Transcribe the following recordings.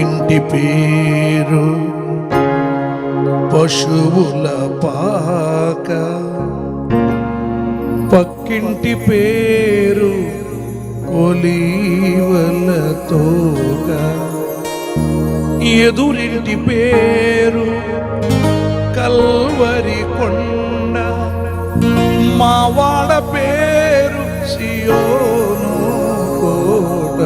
ఇంటి పేరు పశువుల పాక, పక్కింటి పేరు ఒలీవల తోట, ఎదురింటి పేరు కల్వరి కొండ, మావాడ పేరు సియోను కోట.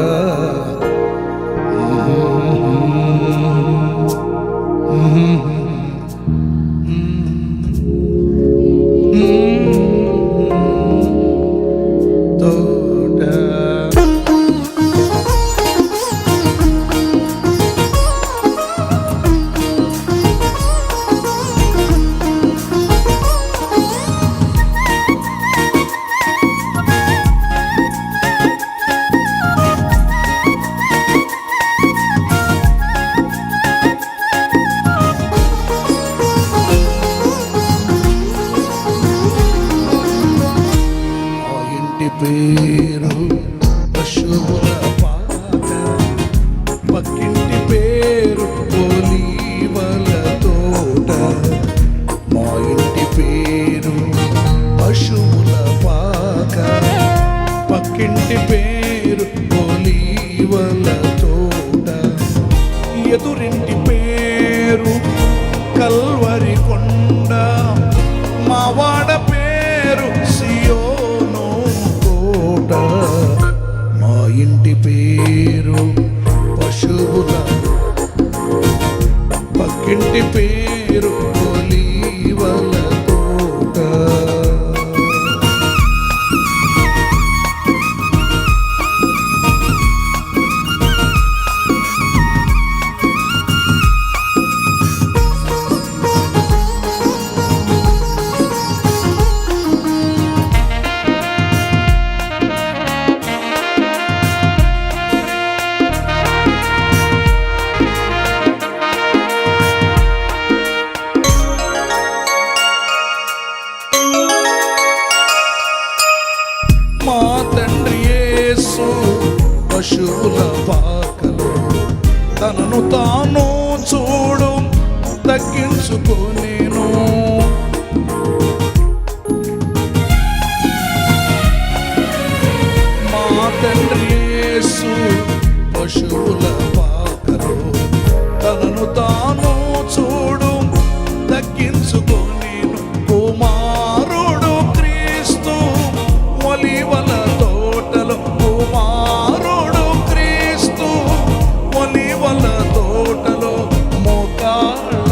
పేరు పశువుల పాక, పక్కింటి పేరు ఒలీవల తోట, మా ఇంటి పేరు పశువుల పాక, పక్కింటి పేరు ఒలీవల తోట, ఎదురింటి పేరు కల్వరి కొండ, మావాడ పేరు సియోను కోట. మా ఇంటి పేరు పశువుల, పక్కింటి పేరు ఒలీవల తోట. మా తండ్రి యేసు పశువుల పాకలో తనను తాను చూడు తగ్గించుకొనెను. మా తండ్రి యేసు పశువుల పాకలో తనను తాను చూడు తగ్గించుకొనెను. కుమారుడు క్రీస్తు ఒలీవల తోటలో, కుమారుడు క్రీస్తు ఒలీవల తోటలో, మోకాళ్ళ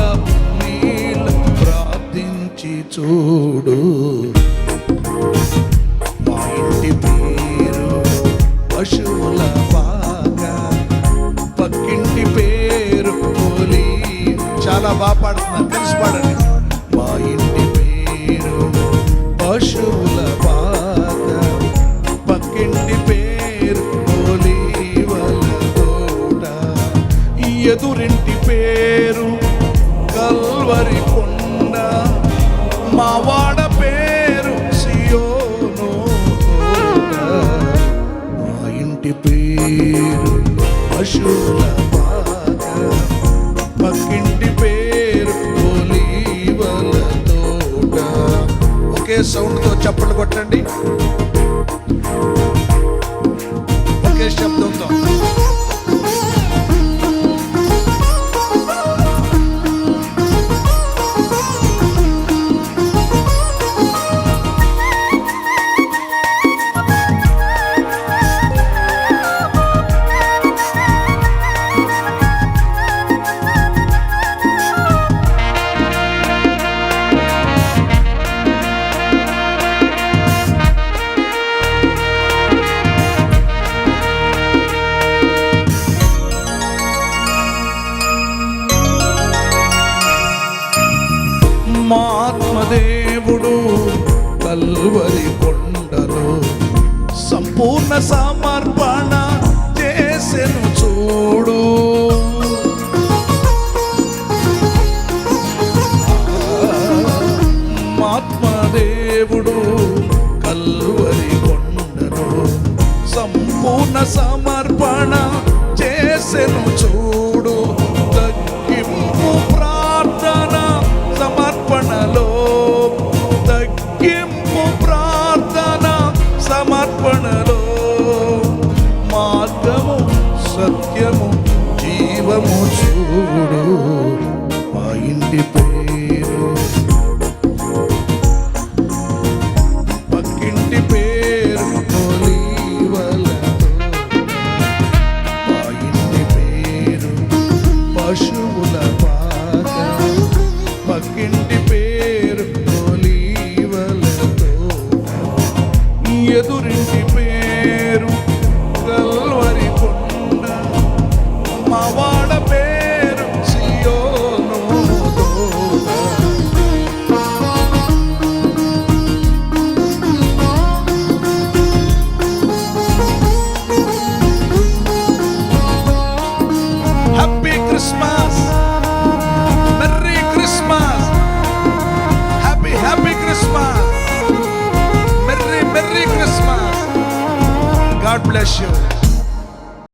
నీళ్ళ ప్రార్థించి చూడు. మా ఇంటి పేరు పశువుల పాక, పక్కింటి పేరు ఒలీ. చాలా బాగా పాడుతున్నారు, తెలిసి పాడండి. మా ఇంటి పేరు పశువుల పాక, పక్కింటి పేరు ఒలీవల తోట, ఎదురింటి పేరు కల్వరి కొండ, మావాడ పేరు సియోను కోట. మా ఇంటి పేరు పశువుల పాక, పక్కింటి పేరు ఒలీవల తోట. ఒకే సౌండ్తో చప్పట్లు కొట్టండి, ఒకే శబ్దంతో. మా ఆత్మదేవుడు కల్వరి కొండలో సంపూర్ణ సమర్పణ చేసెను చూడు. ఆత్మదేవుడు కల్వరి కొండలో సంపూర్ణ సమర్పణ చేసెను చూడు. సత్యము జీవము చూడు మా ఇంటి పేరు పక్కింటి పేరు ఒలీవలతో మా ఇంటి పేరు పశువుల పాక పక్కింటి పేరు ఒలీవలతో ఎదురింటి పేరు కల్వరి కొండ మా వాడ పేరు సియోను తోట. Happy Christmas, merry Christmas, happy happy Christmas, merry merry Christmas. God bless you.